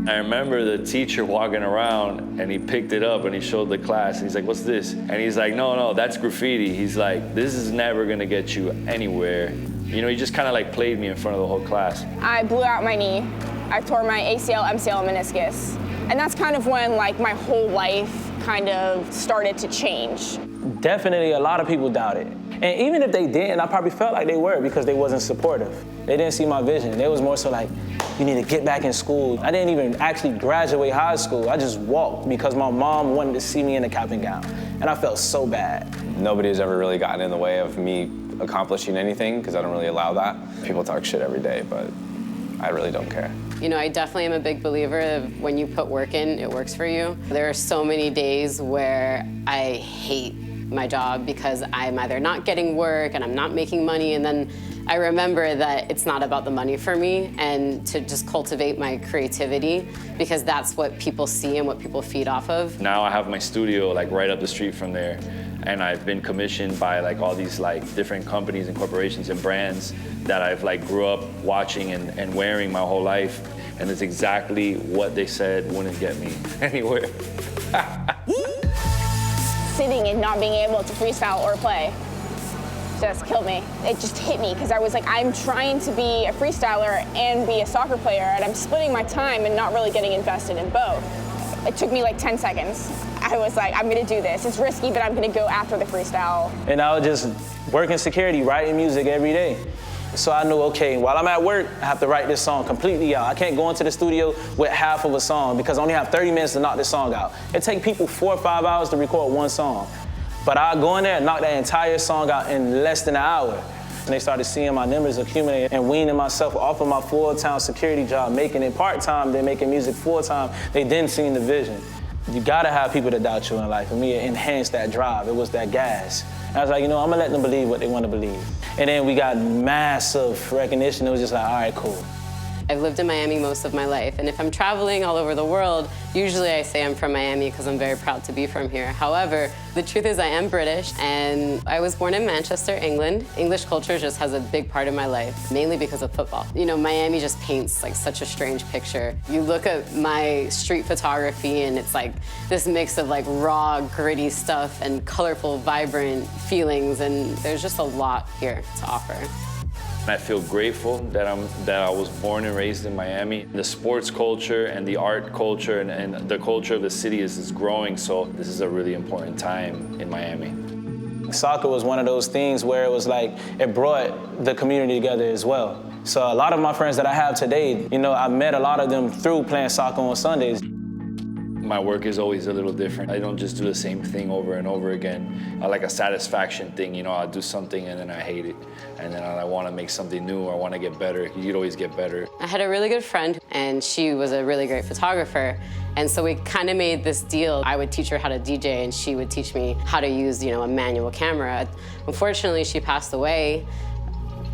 I remember the teacher walking around and he picked it up and he showed the class. He's like, what's this? And he's like, no, that's graffiti. He's like, this is never gonna get you anywhere. You know, he just kind of like played me in front of the whole class. I blew out my knee. I tore my ACL, MCL, and meniscus. And that's kind of when like my whole life kind of started to change. Definitely a lot of people doubted. And even if they didn't, I probably felt like they were because they wasn't supportive. They didn't see my vision. They was more so like, you need to get back in school. I didn't even actually graduate high school. I just walked because my mom wanted to see me in a cap and gown. And I felt so bad. Nobody has ever really gotten in the way of me accomplishing anything because I don't really allow that. People talk shit every day, but I really don't care. You know, I definitely am a big believer of when you put work in, it works for you. There are so many days where I hate my job because I'm either not getting work and I'm not making money, and then I remember that it's not about the money for me and to just cultivate my creativity because that's what people see and what people feed off of. Now I have my studio like right up the street from there, and I've been commissioned by like all these like different companies and corporations and brands that I've like grew up watching and wearing my whole life, and it's exactly what they said wouldn't get me anywhere. Sitting and not being able to freestyle or play just killed me. It just hit me because I was like, I'm trying to be a freestyler and be a soccer player, and I'm splitting my time and not really getting invested in both. It took me like 10 seconds. I was like, I'm gonna do this. It's risky, but I'm gonna go after the freestyle. And I was just working security, writing music every day. So I knew, okay, while I'm at work, I have to write this song completely out. I can't go into the studio with half of a song because I only have 30 minutes to knock this song out. It takes people 4 or 5 hours to record one song. But I go in there and knock that entire song out in less than an hour. And they started seeing my numbers accumulate and weaning myself off of my full-time security job, making it part-time, then making music full-time. They didn't see the vision. You gotta have people that doubt you in life. For me, it enhanced that drive. It was that gas. And I was like, you know, I'm gonna let them believe what they wanna believe. And then we got massive recognition. It was just like, all right, cool. I've lived in Miami most of my life, and if I'm traveling all over the world, usually I say I'm from Miami because I'm very proud to be from here. However, the truth is I am British, and I was born in Manchester, England. English culture just has a big part of my life, mainly because of football. You know, Miami just paints like such a strange picture. You look at my street photography, and it's like this mix of like raw, gritty stuff and colorful, vibrant feelings, and there's just a lot here to offer. I feel grateful that I was born and raised in Miami. The sports culture and the art culture and the culture of the city is growing, so this is a really important time in Miami. Soccer was one of those things where it was like, it brought the community together as well. So a lot of my friends that I have today, you know, I met a lot of them through playing soccer on Sundays. My work is always a little different. I don't just do the same thing over and over again. I like a satisfaction thing, you know, I do something and then I hate it. And then I want to make something new, or I want to get better. You'd always get better. I had a really good friend, and she was a really great photographer. And so we kind of made this deal. I would teach her how to DJ, and she would teach me how to use, you know, a manual camera. Unfortunately, she passed away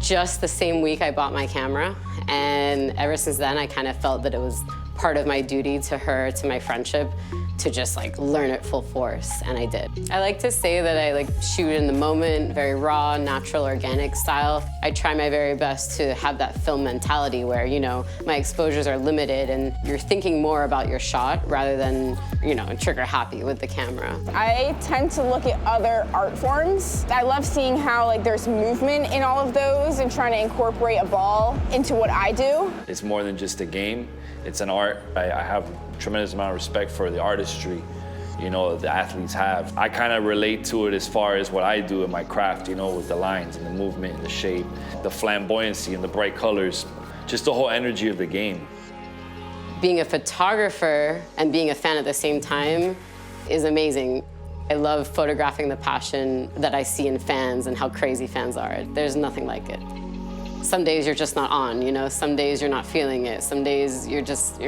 just the same week I bought my camera. And ever since then, I kind of felt that it was part of my duty to her, to my friendship, to just like learn it full force, and I did. I like to say that I like shoot in the moment, very raw, natural, organic style. I try my very best to have that film mentality where, you know, my exposures are limited and you're thinking more about your shot rather than, you know, trigger happy with the camera. I tend to look at other art forms. I love seeing how like there's movement in all of those and trying to incorporate a ball into what I do. It's more than just a game. It's an art. I have a tremendous amount of respect for the artistry, you know, the athletes have. I kind of relate to it as far as what I do in my craft, you know, with the lines and the movement and the shape, the flamboyancy and the bright colors, just the whole energy of the game. Being a photographer and being a fan at the same time is amazing. I love photographing the passion that I see in fans and how crazy fans are. There's nothing like it. Some days you're just not on, you know, some days you're not feeling it, some days you're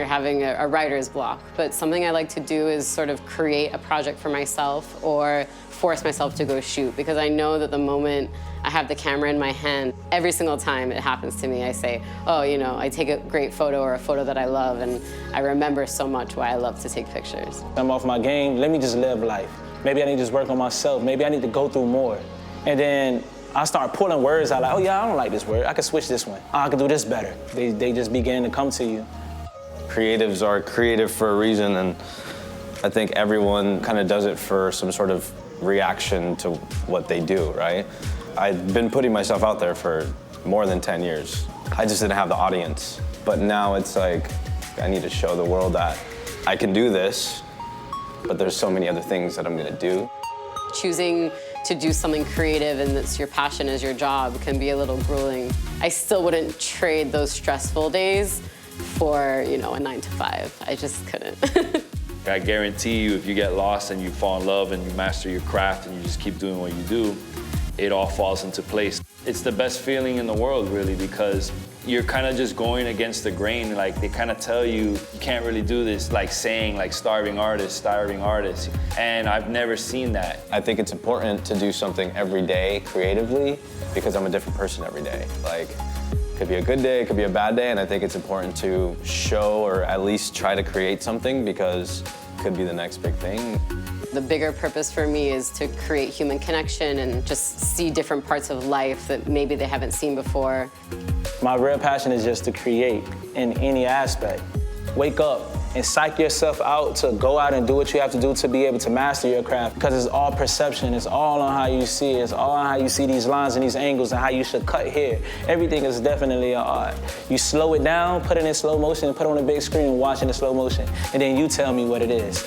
having a writer's block. But something I like to do is sort of create a project for myself or force myself to go shoot, because I know that the moment I have the camera in my hand, every single time it happens to me, I say, oh, you know, I take a great photo or a photo that I love, and I remember so much why I love to take pictures. I'm off my game, let me just live life. Maybe I need to just work on myself, maybe I need to go through more. And then I start pulling words out like, oh yeah, I don't like this word. I can switch this one. Oh, I can do this better. They just begin to come to you. Creatives are creative for a reason, and I think everyone kind of does it for some sort of reaction to what they do, right? I've been putting myself out there for more than 10 years. I just didn't have the audience. But now it's like, I need to show the world that I can do this, but there's so many other things that I'm gonna do. Choosing to do something creative and that's your passion as your job can be a little grueling. I still wouldn't trade those stressful days for, you know, a 9 to 5. I just couldn't. I guarantee you, if you get lost and you fall in love and you master your craft and you just keep doing what you do, it all falls into place. It's the best feeling in the world, really, because you're kind of just going against the grain. Like, they kind of tell you, you can't really do this, like saying, like, starving artist. And I've never seen that. I think it's important to do something every day creatively because I'm a different person every day. Like, it could be a good day, it could be a bad day, and I think it's important to show or at least try to create something because it could be the next big thing. The bigger purpose for me is to create human connection and just see different parts of life that maybe they haven't seen before. My real passion is just to create in any aspect. Wake up and psych yourself out to go out and do what you have to do to be able to master your craft, because it's all perception. It's all on how you see it. It's all on how you see these lines and these angles and how you should cut here. Everything is definitely an art. You slow it down, put it in slow motion, and put it on a big screen and watch it in slow motion, and then you tell me what it is.